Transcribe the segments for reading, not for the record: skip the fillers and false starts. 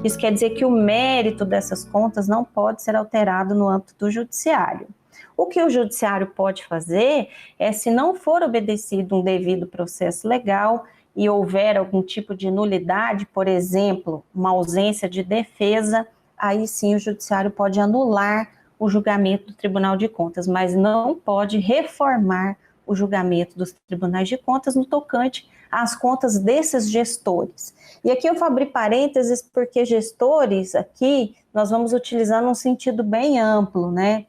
Isso quer dizer que o mérito dessas contas não pode ser alterado no âmbito do judiciário. O que o judiciário pode fazer é, se não for obedecido um devido processo legal e houver algum tipo de nulidade, por exemplo, uma ausência de defesa, aí sim o judiciário pode anular o julgamento do Tribunal de Contas, mas não pode reformar o julgamento dos tribunais de contas no tocante às contas desses gestores. E aqui eu vou abrir parênteses, porque gestores aqui nós vamos utilizar num sentido bem amplo, né?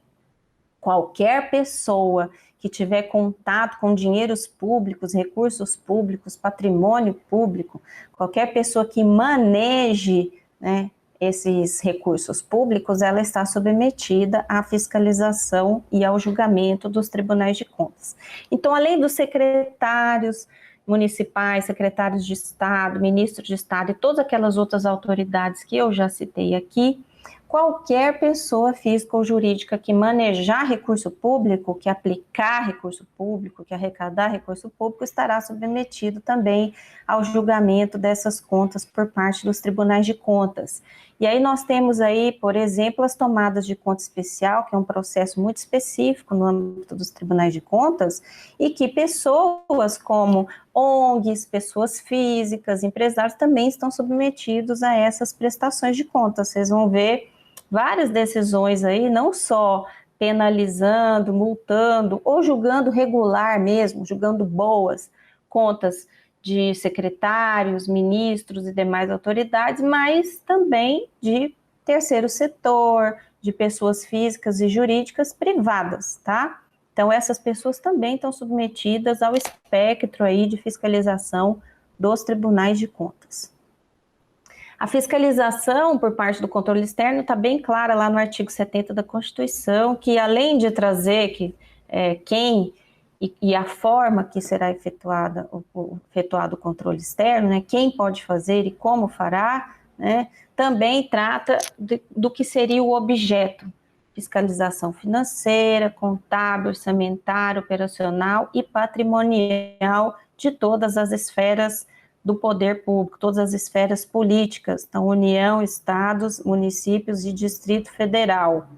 Qualquer pessoa que tiver contato com dinheiros públicos, recursos públicos, patrimônio público, qualquer pessoa que maneje, né, esses recursos públicos, ela está submetida à fiscalização e ao julgamento dos tribunais de contas. Então, além dos secretários municipais, secretários de Estado, ministros de Estado e todas aquelas outras autoridades que eu já citei aqui, qualquer pessoa física ou jurídica que manejar recurso público, que aplicar recurso público, que arrecadar recurso público, estará submetido também ao julgamento dessas contas por parte dos tribunais de contas. E aí nós temos aí, por exemplo, as tomadas de conta especial, que é um processo muito específico no âmbito dos tribunais de contas, e que pessoas como ONGs, pessoas físicas, empresários também estão submetidos a essas prestações de contas. Vocês vão ver várias decisões aí, não só penalizando, multando, ou julgando regular mesmo, julgando boas contas de secretários, ministros e demais autoridades, mas também de terceiro setor, de pessoas físicas e jurídicas privadas, tá? Então, essas pessoas também estão submetidas ao espectro aí de fiscalização dos tribunais de contas. A fiscalização por parte do controle externo está bem clara lá no artigo 70 da Constituição, que além de trazer quem e a forma que será efetuado o controle externo, né, quem pode fazer e como fará, né, também trata do que seria o objeto: fiscalização financeira, contábil, orçamentária, operacional e patrimonial de todas as esferas do poder público, todas as esferas políticas, então União, Estados, municípios e Distrito Federal.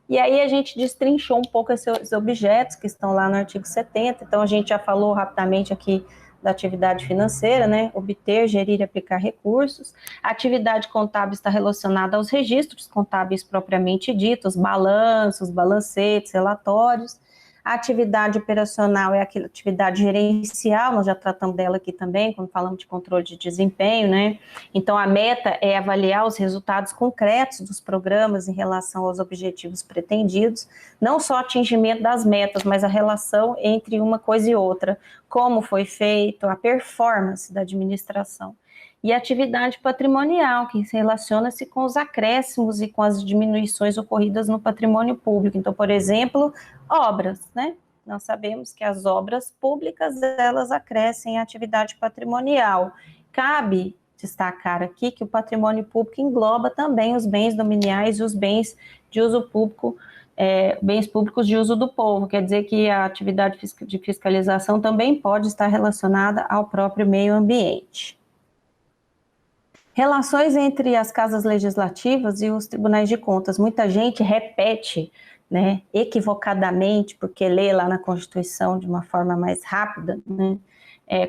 E aí a gente destrinchou um pouco esses objetos que estão lá no artigo 70, então a gente já falou rapidamente aqui da atividade financeira, né? Obter, gerir e aplicar recursos. A atividade contábil está relacionada aos registros contábeis propriamente ditos, balanços, balancetes, relatórios. A atividade operacional é aquela atividade gerencial, nós já tratamos dela aqui também, quando falamos de controle de desempenho, né? Então, a meta é avaliar os resultados concretos dos programas em relação aos objetivos pretendidos, não só atingimento das metas, mas a relação entre uma coisa e outra, como foi feito, a performance da administração. E a atividade patrimonial, que relaciona-se com os acréscimos e com as diminuições ocorridas no patrimônio público. Então, por exemplo, obras, né? Nós sabemos que as obras públicas, elas acrescem a atividade patrimonial. Cabe destacar aqui que o patrimônio público engloba também os bens dominiais e os bens de uso público, bens públicos de uso do povo, quer dizer que a atividade de fiscalização também pode estar relacionada ao próprio meio ambiente. Relações entre as casas legislativas e os tribunais de contas. Muita gente repete, né, equivocadamente, porque lê lá na Constituição de uma forma mais rápida, né,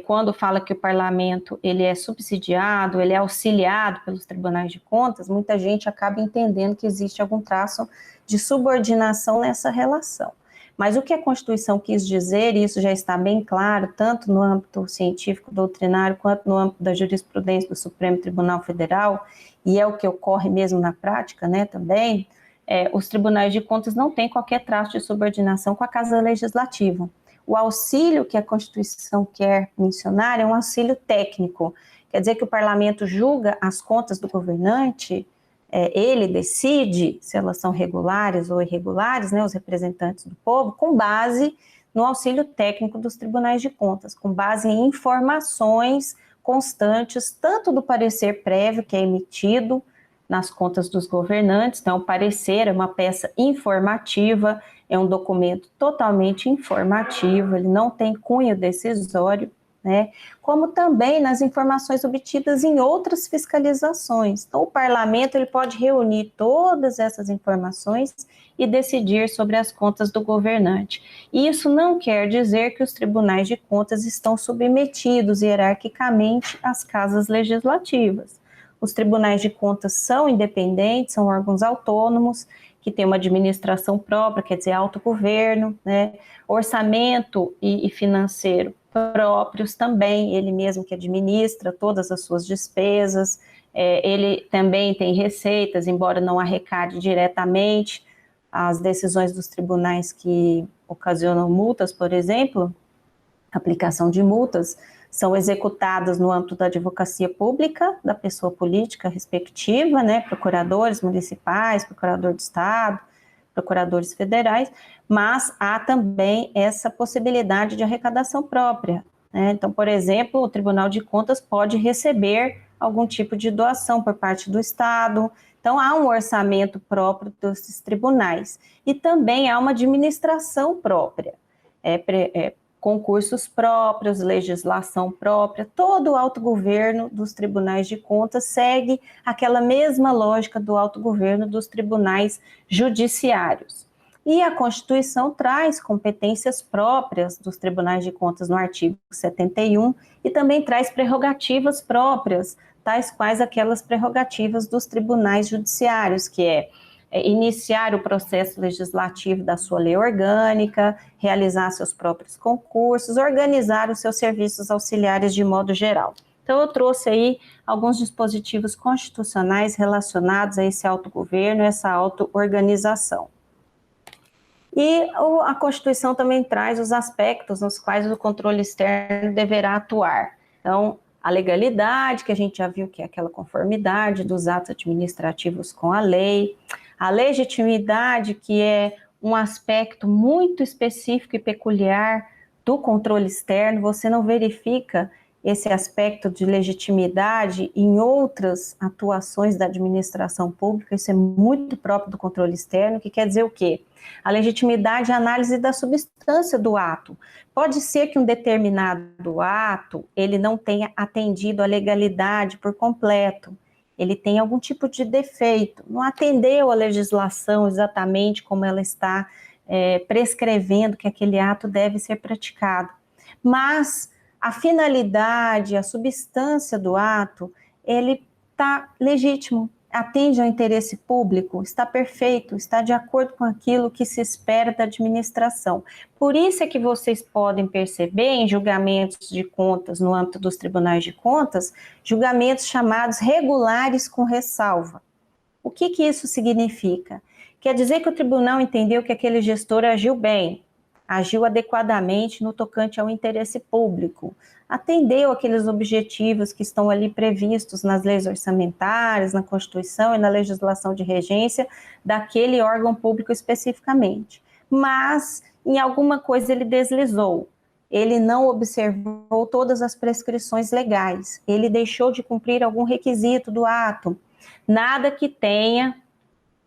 quando fala que o parlamento ele é subsidiado, ele é auxiliado pelos tribunais de contas, muita gente acaba entendendo que existe algum traço de subordinação nessa relação. Mas o que a Constituição quis dizer, e isso já está bem claro, tanto no âmbito científico doutrinário, quanto no âmbito da jurisprudência do Supremo Tribunal Federal, e é o que ocorre mesmo na prática, né, também, os tribunais de contas não têm qualquer traço de subordinação com a Casa Legislativa. O auxílio que a Constituição quer mencionar é um auxílio técnico, quer dizer que o parlamento julga as contas do governante, ele decide se elas são regulares ou irregulares, né, os representantes do povo, com base no auxílio técnico dos tribunais de contas, com base em informações constantes, tanto do parecer prévio que é emitido nas contas dos governantes. Então, o parecer é uma peça informativa, é um documento totalmente informativo, ele não tem cunho decisório, né? Como também nas informações obtidas em outras fiscalizações. Então, o parlamento ele pode reunir todas essas informações e decidir sobre as contas do governante. Isso não quer dizer que os tribunais de contas estão submetidos hierarquicamente às casas legislativas. Os tribunais de contas são independentes, são órgãos autônomos, que têm uma administração própria, quer dizer, autogoverno, né? Orçamento e financeiro próprios também, ele mesmo que administra todas as suas despesas, ele também tem receitas, embora não arrecade diretamente as decisões dos tribunais que ocasionam multas, por exemplo, aplicação de multas, são executadas no âmbito da advocacia pública, da pessoa política respectiva, né, procuradores municipais, procurador de Estado, procuradores federais, mas há também essa possibilidade de arrecadação própria, né? Então, por exemplo, o Tribunal de Contas pode receber algum tipo de doação por parte do Estado. Então, há um orçamento próprio desses tribunais. E também há uma administração própria, concursos próprios, legislação própria, todo o autogoverno dos tribunais de contas segue aquela mesma lógica do autogoverno dos tribunais judiciários. E a Constituição traz competências próprias dos tribunais de contas no artigo 71 e também traz prerrogativas próprias, tais quais aquelas prerrogativas dos tribunais judiciários, que é iniciar o processo legislativo da sua lei orgânica, realizar seus próprios concursos, organizar os seus serviços auxiliares de modo geral. Então, eu trouxe aí alguns dispositivos constitucionais relacionados a esse autogoverno, essa auto-organização. E a Constituição também traz os aspectos nos quais o controle externo deverá atuar. Então, a legalidade, que a gente já viu que é aquela conformidade dos atos administrativos com a lei, a legitimidade, que é um aspecto muito específico e peculiar do controle externo, você não verifica esse aspecto de legitimidade em outras atuações da administração pública, isso é muito próprio do controle externo, que quer dizer o quê? A legitimidade é a análise da substância do ato. Pode ser que um determinado ato, ele não tenha atendido a legalidade por completo, ele tem algum tipo de defeito, não atendeu a legislação exatamente como ela está prescrevendo que aquele ato deve ser praticado. Mas a finalidade, a substância do ato, ele está legítimo, atende ao interesse público, está perfeito, está de acordo com aquilo que se espera da administração. Por isso é que vocês podem perceber em julgamentos de contas, no âmbito dos tribunais de contas, julgamentos chamados regulares com ressalva. O que isso significa? Quer dizer que o tribunal entendeu que aquele gestor agiu bem, agiu adequadamente no tocante ao interesse público, atendeu aqueles objetivos que estão ali previstos nas leis orçamentárias, na Constituição e na legislação de regência daquele órgão público especificamente. Mas, em alguma coisa ele deslizou, ele não observou todas as prescrições legais, ele deixou de cumprir algum requisito do ato, nada que tenha,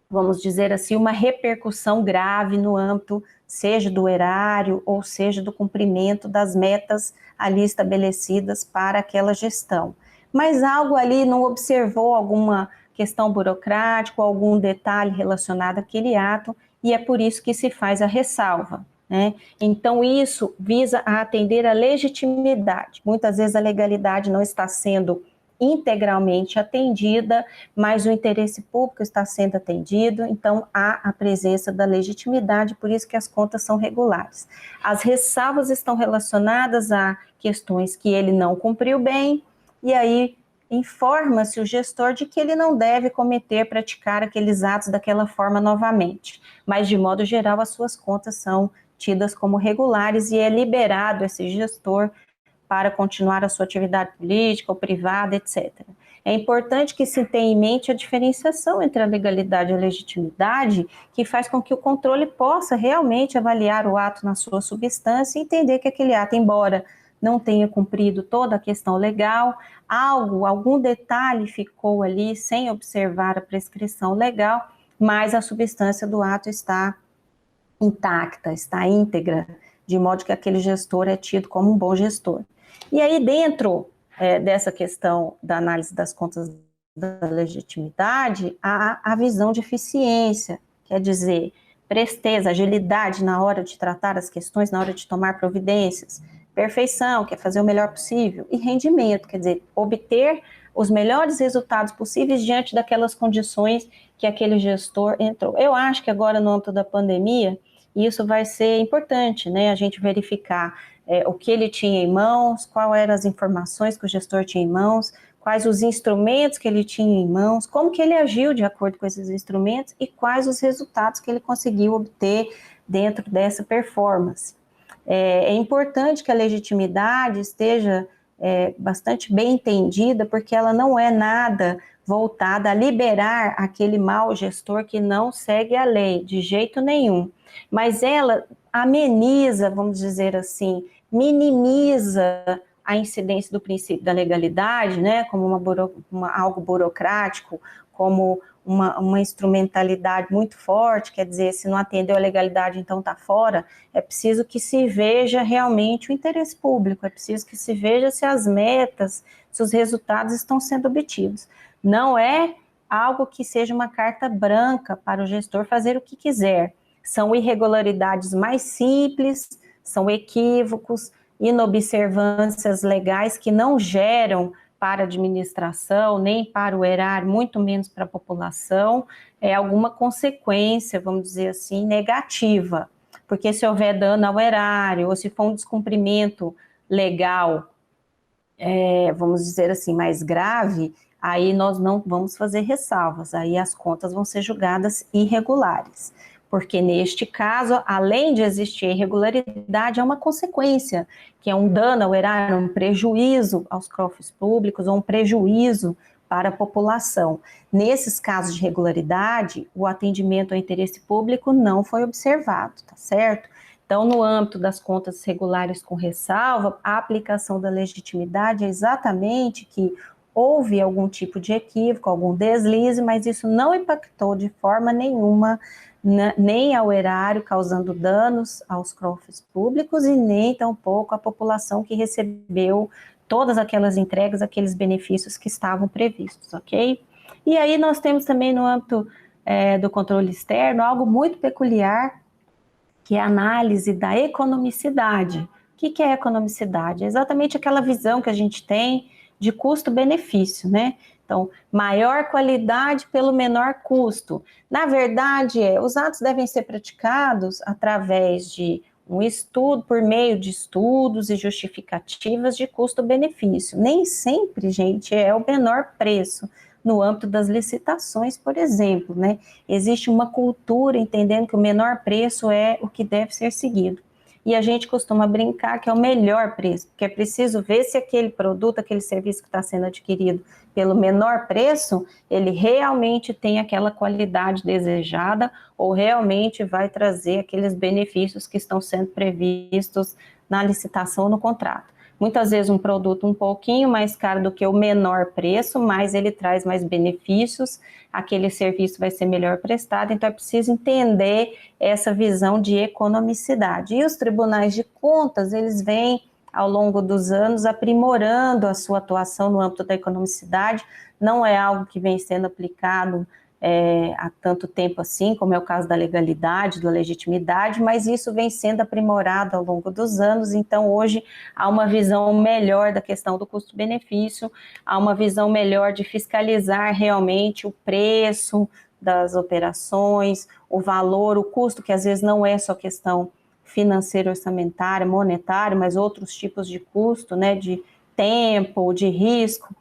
vamos dizer assim, uma repercussão grave no âmbito, seja do erário ou seja do cumprimento das metas ali estabelecidas para aquela gestão. Mas algo ali não observou alguma questão burocrática, algum detalhe relacionado àquele ato, e é por isso que se faz a ressalva, né? Então isso visa a atender a legitimidade. Muitas vezes a legalidade não está sendo integralmente atendida, mas o interesse público está sendo atendido, então há a presença da legitimidade, por isso que as contas são regulares. As ressalvas estão relacionadas a questões que ele não cumpriu bem, e aí informa-se o gestor de que ele não deve praticar aqueles atos daquela forma novamente, mas de modo geral as suas contas são tidas como regulares e é liberado esse gestor para continuar a sua atividade política ou privada, etc. É importante que se tenha em mente a diferenciação entre a legalidade e a legitimidade, que faz com que o controle possa realmente avaliar o ato na sua substância e entender que aquele ato, embora não tenha cumprido toda a questão legal, algum detalhe ficou ali sem observar a prescrição legal, mas a substância do ato está intacta, está íntegra, de modo que aquele gestor é tido como um bom gestor. E aí, dentro dessa questão da análise das contas da legitimidade, há a visão de eficiência, quer dizer, presteza, agilidade na hora de tratar as questões, na hora de tomar providências, perfeição, que é fazer o melhor possível, e rendimento, quer dizer, obter os melhores resultados possíveis diante daquelas condições que aquele gestor entrou. Eu acho que agora, no âmbito da pandemia, isso vai ser importante, né? A gente verificar o que ele tinha em mãos, quais eram as informações que o gestor tinha em mãos, quais os instrumentos que ele tinha em mãos, como que ele agiu de acordo com esses instrumentos e quais os resultados que ele conseguiu obter dentro dessa performance. É importante que a legitimidade esteja bastante bem entendida, porque ela não é nada voltada a liberar aquele mau gestor que não segue a lei, de jeito nenhum. Mas ela ameniza, vamos dizer assim, minimiza a incidência do princípio da legalidade, né, como algo burocrático, como uma instrumentalidade muito forte, quer dizer, se não atendeu a legalidade, então está fora. É preciso que se veja realmente o interesse público, é preciso que se veja se as metas, se os resultados estão sendo obtidos. Não é algo que seja uma carta branca para o gestor fazer o que quiser. São irregularidades mais simples, são equívocos, inobservâncias legais que não geram para a administração, nem para o erário, muito menos para a população, alguma consequência, vamos dizer assim, negativa. Porque se houver dano ao erário, ou se for um descumprimento legal, vamos dizer assim, mais grave, aí nós não vamos fazer ressalvas, aí as contas vão ser julgadas irregulares. Porque neste caso, além de existir irregularidade, é uma consequência, que é um dano ao erário, um prejuízo aos cofres públicos ou um prejuízo para a população. Nesses casos de irregularidade, o atendimento ao interesse público não foi observado, tá certo? Então, no âmbito das contas regulares com ressalva, a aplicação da legitimidade é exatamente que houve algum tipo de equívoco, algum deslize, mas isso não impactou de forma nenhuma nem ao erário, causando danos aos cofres públicos e nem tampouco à população que recebeu todas aquelas entregas, aqueles benefícios que estavam previstos, ok? E aí nós temos também no âmbito do controle externo algo muito peculiar, que é a análise da economicidade. O que é economicidade? É exatamente aquela visão que a gente tem de custo-benefício, né? Então, maior qualidade pelo menor custo. Na verdade, os atos devem ser praticados através de um estudo, por meio de estudos e justificativas de custo-benefício. Nem sempre, gente, é o menor preço. No âmbito das licitações, por exemplo, né? Existe uma cultura entendendo que o menor preço é o que deve ser seguido. E a gente costuma brincar que é o melhor preço, porque é preciso ver se aquele produto, aquele serviço que está sendo adquirido pelo menor preço, ele realmente tem aquela qualidade desejada ou realmente vai trazer aqueles benefícios que estão sendo previstos na licitação ou no contrato. Muitas vezes um produto um pouquinho mais caro do que o menor preço, mas ele traz mais benefícios, aquele serviço vai ser melhor prestado, então é preciso entender essa visão de economicidade. E os tribunais de contas, eles vêm ao longo dos anos aprimorando a sua atuação no âmbito da economicidade, não é algo que vem sendo aplicado há tanto tempo assim, como é o caso da legalidade, da legitimidade, mas isso vem sendo aprimorado ao longo dos anos, então hoje há uma visão melhor da questão do custo-benefício, há uma visão melhor de fiscalizar realmente o preço das operações, o valor, o custo, que às vezes não é só questão financeira, orçamentária, monetária, mas outros tipos de custo, né, de tempo, de risco,